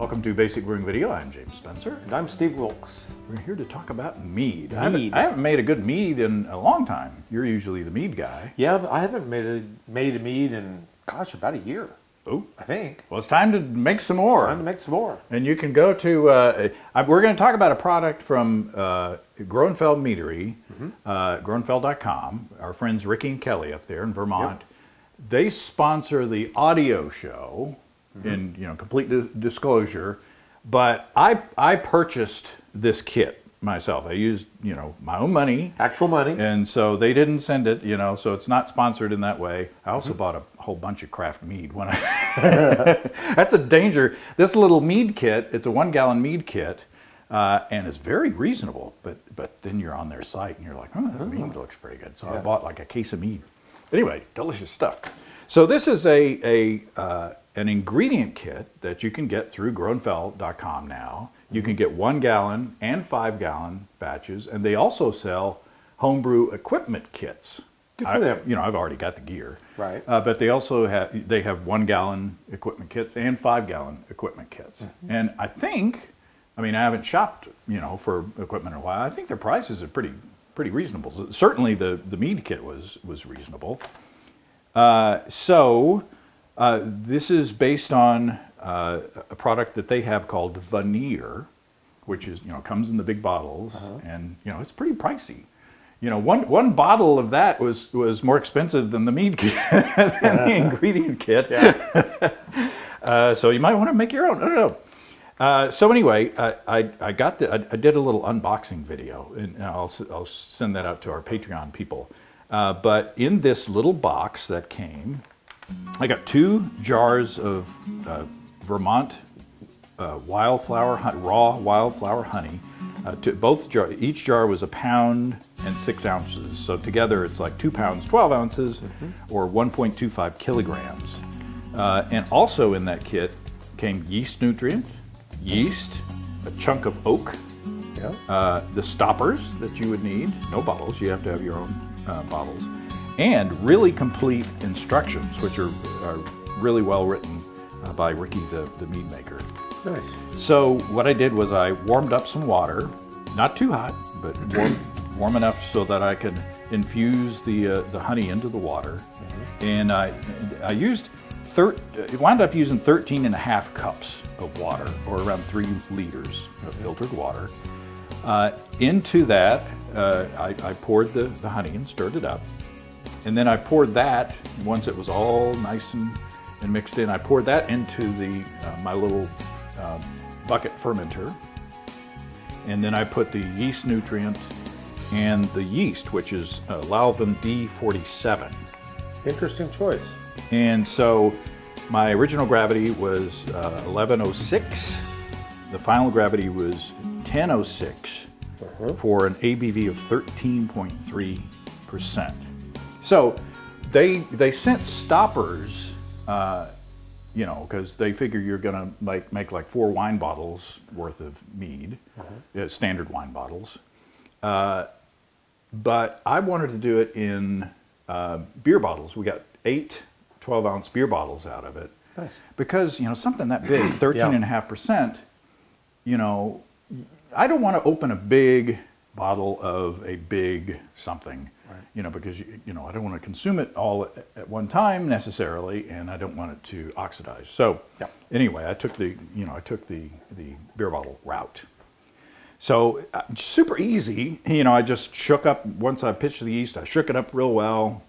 Welcome to Basic Brewing Video. I'm James Spencer. And I'm Steve Wilkes. We're here to talk about mead. Mead. I haven't made a good mead in a long time. You're usually the mead guy. Yeah, but I haven't made a mead in, gosh, about a year. Oh, I think. Well, it's time to make some more. It's time to make some more. And you can go to, we're going to talk about a product from Groenfeld Meadery, groenfeld.com. Our friends Ricky and Kelly up there in Vermont. Yep. They sponsor the audio show. In complete disclosure, but I purchased this kit myself. I used my own money, actual money, and so they didn't send it. So it's not sponsored in that way. I also bought a whole bunch of craft mead when I. That's a danger. This little mead kit, it's a 1 gallon mead kit, and it's very reasonable. But then you're on their site and you're like, oh, that mead looks pretty good. So I bought like a case of mead. Anyway, delicious stuff. So this is an ingredient kit that you can get through groenfeld.com now. You can get 1 gallon and 5 gallon batches, and they also sell homebrew equipment kits. Good for them. I've already got the gear. Right. But they also have 1 gallon equipment kits and 5 gallon equipment kits. And I haven't shopped, for equipment in a while. I think their prices are pretty reasonable. Certainly the mead kit was reasonable. This is based on a product that they have called Vanir, which is comes in the big bottles, and it's pretty pricey. One bottle of that was more expensive than the mead kit, than the ingredient kit. Yeah. So you might want to make your own. I don't know. So anyway, I did a little unboxing video, and I'll send that out to our Patreon people. But in this little box that came, I got 2 jars of Vermont raw wildflower honey. Each jar was 1 pound and 6 ounces. So together it's like 2 pounds, 12 ounces, or 1.25 kilograms. And also in that kit came yeast nutrient, yeast, a chunk of oak, the stoppers that you would need. No bottles, you have to have your own bottles. And really complete instructions, which are really well written by Ricky, the mead maker. Nice. So what I did was I warmed up some water, not too hot, but warm enough so that I could infuse the honey into the water. And I wound up using 13.5 cups of water, or around 3 liters of filtered water. Into that, I poured the honey and stirred it up. And then I poured that, once it was all nice and mixed in, I poured that into my little bucket fermenter. And then I put the yeast nutrient and the yeast, which is Lalvin D47. Interesting choice. And so my original gravity was 1106. The final gravity was 1006 for an ABV of 13.3%. So they sent stoppers, because they figure you're gonna make like 4 wine bottles worth of mead, standard wine bottles. But I wanted to do it in beer bottles. We got 8 12-ounce beer bottles out of it. Nice. Because something that big, 13.5%. I don't want to open a big bottle of a big something. Right. Because I don't want to consume it all at one time necessarily, and I don't want it to oxidize. So anyway, I took the beer bottle route. So super easy. I just shook up, once I pitched the yeast, I shook it up real well.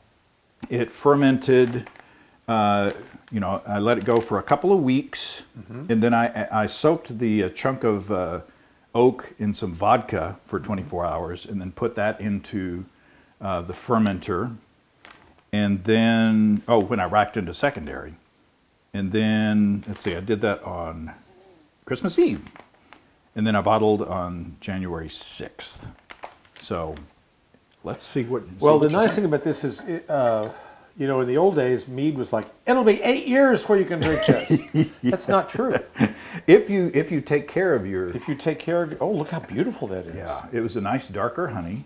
It fermented. I let it go for a couple of weeks, and then I soaked the chunk of oak in some vodka for 24 hours, and then put that into the fermenter, and then when I racked into secondary, and then let's see, I did that on Christmas Eve, and then I bottled on January 6th. So let's see what. Well, the nice thing about this is, in the old days, mead was like, it'll be 8 years before you can drink this. That's not true. If you take care of your. Oh, look how beautiful that is. Yeah, it was a nice darker honey.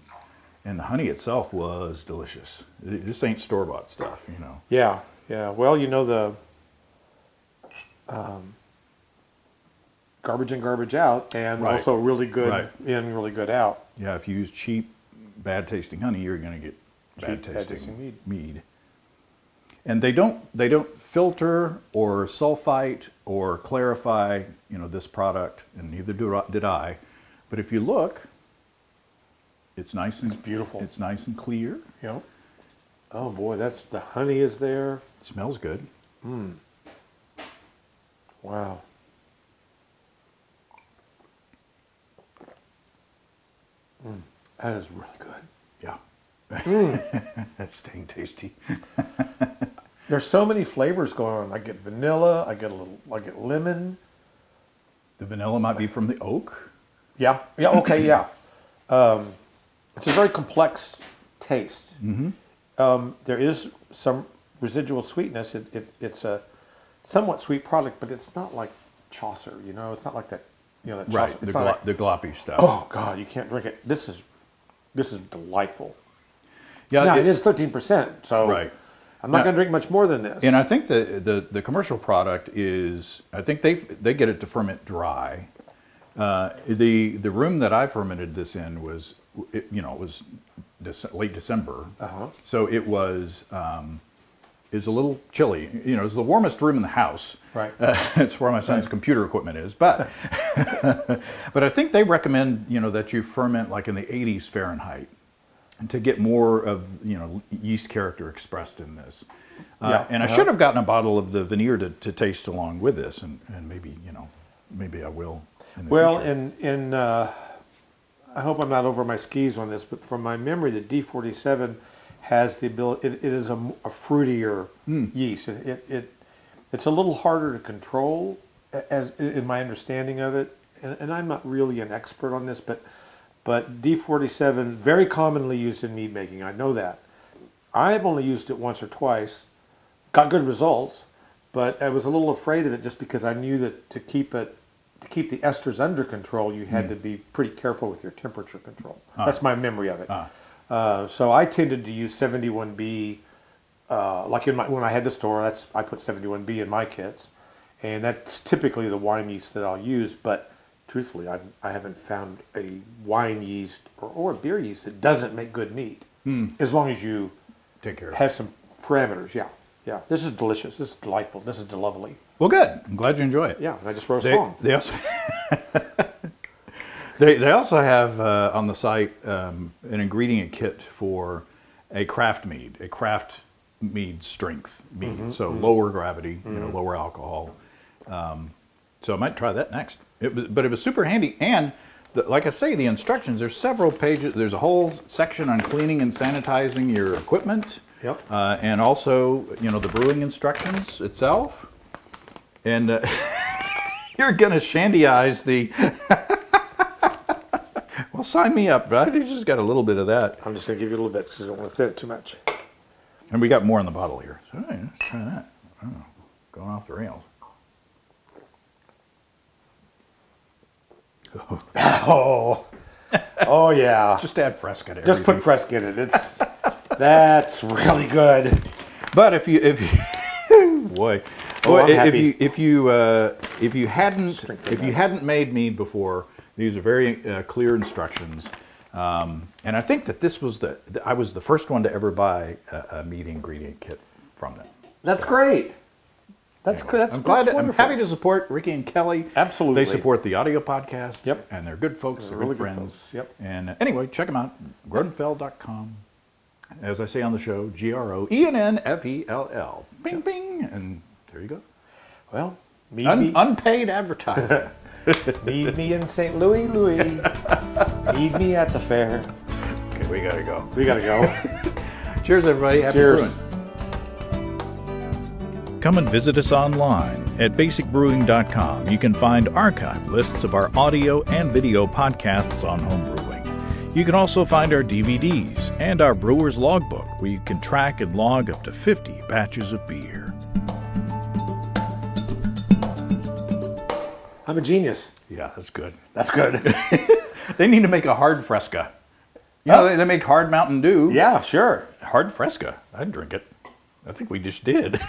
And the honey itself was delicious. This ain't store-bought stuff, Yeah, yeah. Well, garbage in, garbage out, and Right. also really good Right. in, really good out. Yeah, if you use cheap, bad tasting honey, you're going to get bad Cheap, tasting bad-tasting mead. And they don't filter or sulfite or clarify, this product, and neither did I. But if you look, it's nice and It's beautiful. It's nice and clear. You know? Oh boy, that's the honey is there. It smells good. Wow. That is really good. Yeah. That's staying tasty. There's so many flavors going on. I get vanilla. I get lemon. The vanilla might be from the oak. Yeah. Yeah. Okay. Yeah. It's a very complex taste. There is some residual sweetness. It's a somewhat sweet product, but it's not like Chaucer. It's not like that. That Chaucer. Right, It's not like, the gloppy stuff. oh God, you can't drink it. This is delightful. Yeah, Now it is 13%, so Right. I'm not Now- going to drink much more than this. And I think the commercial product is, I think they get it to ferment dry. The room that I fermented this in was, it was late December, so it was a little chilly. It was the warmest room in the house. Right. It's where my son's computer equipment is, but but I think they recommend that you ferment like in the 80s Fahrenheit to get more of yeast character expressed in this. Yeah. And I should have gotten a bottle of the Vanir to taste along with this, and maybe maybe I will. In the Well, future. I hope I'm not over my skis on this, but from my memory, the D47 has the ability. It is a fruitier yeast. It's a little harder to control, as in my understanding of it. And I'm not really an expert on this, but D47 very commonly used in mead making. I know that. I've only used it once or twice, got good results, but I was a little afraid of it just because I knew that to keep the esters under control, you had to be pretty careful with your temperature control. That's my memory of it. So I tended to use 71B, like when I had the store. I put 71B in my kits, and that's typically the wine yeast that I'll use. But truthfully, I haven't found a wine yeast or a beer yeast that doesn't make good mead, as long as you take care of have some parameters. Yeah, yeah. This is delicious. This is delightful. This is lovely. Well, good. I'm glad you enjoy it. Yeah, and I just wrote a song. They also they also have on the site an ingredient kit for a craft mead strength mead, so lower gravity, lower alcohol. So I might try that next. But it was super handy, and like I say, the instructions. There's several pages. There's a whole section on cleaning and sanitizing your equipment. Yep. And also, the brewing instructions itself. And you're gonna shandy-ize the. Well, sign me up. Right? You just got a little bit of that. I'm just going to give you a little bit because I don't want to thin it too much. And we got more in the bottle here. So hey, let's try that. Oh, going off the rails. Oh yeah. Just add Fresca to Just everything. put Fresca in it. That's really good. But if you boy, I'm happy. if you hadn't made mead before, these are very clear instructions. And I think that this was I was the first one to ever buy a mead ingredient kit from them. That's great. That's good. That's I'm glad. that's I'm wonderful. happy to support Ricky and Kelly. Absolutely. They support the audio podcast. Yep. And they're good folks. They're really good good friends. folks. Yep. And anyway, check them out. Groenenfeld.com. As I say on the show, GROENNFELL. Bing, bing. And there you go. Well, mead Unpaid advertising. me in St. Louis. Mead me at the fair. Okay, we got to go. We gotta go. Cheers, everybody. Happy Cheers. brewing. Come and visit us online at basicbrewing.com. You can find archive lists of our audio and video podcasts on homebrewing. You can also find our DVDs and our brewer's logbook, where you can track and log up to 50 batches of beer. I'm a genius. Yeah, that's good. That's good. They need to make a hard Fresca. You know, they make hard Mountain Dew. Yeah, sure. Hard Fresca. I'd drink it. I think we just did.